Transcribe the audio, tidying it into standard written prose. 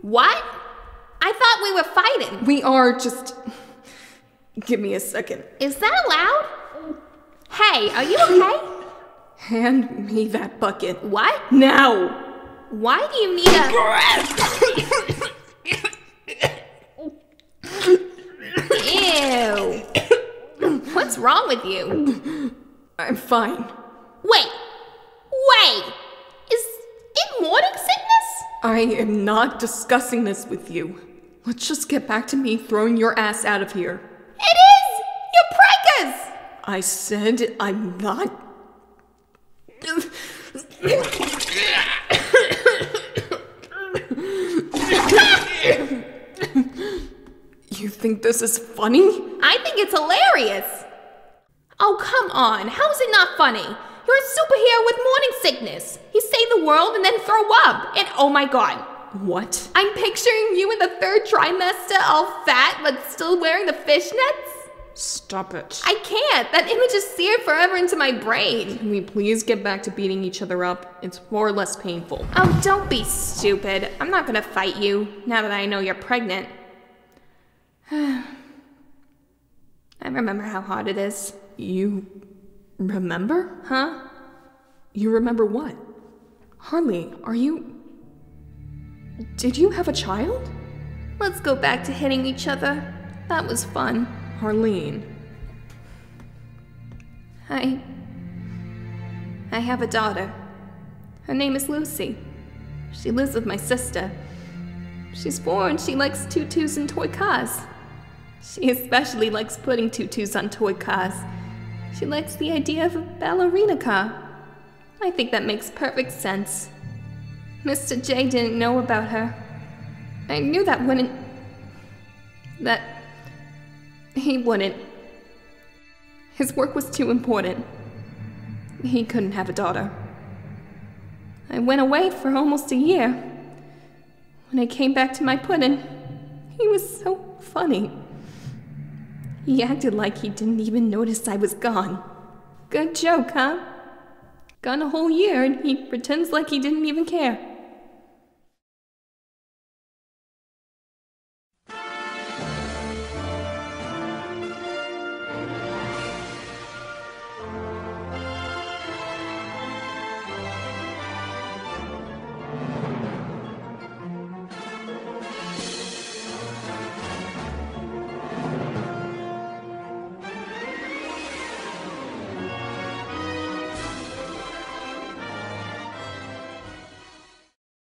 What? I thought we were fighting. We are, just... Give me a second. Is that allowed? Hey, are you okay? Hand me that bucket. What? Now! Why do you need a... Ew. What's wrong with you? I'm fine. Wait! Is it morning sickness? I am not discussing this with you. Let's just get back to me throwing your ass out of here. It is! You're preggers! I said I'm not... You think this is funny? I think it's hilarious. Oh, come on. How is it not funny? You're a superhero with morning sickness. You save the world and then throw up. And oh my god. What? I'm picturing you in the 3rd trimester, all fat, but still wearing the fishnets. Stop it. I can't. That image is seared forever into my brain. Can we please get back to beating each other up? It's far less painful. Oh, don't be stupid. I'm not gonna fight you, now that I know you're pregnant. I remember how hard it is. You... remember? Huh? You remember what? Harley, are you... Did you have a child? Let's go back to hitting each other. That was fun. Harleen. I have a daughter. Her name is Lucy. She lives with my sister. She's 4 and she likes tutus and toy cars. She especially likes putting tutus on toy cars. She likes the idea of a ballerina car. I think that makes perfect sense. Mr. J didn't know about her. I knew that he wouldn't. His work was too important. He couldn't have a daughter. I went away for almost a year. When I came back to my pudding, he was so funny. He acted like he didn't even notice I was gone. Good joke, huh? Gone a whole year and he pretends like he didn't even care.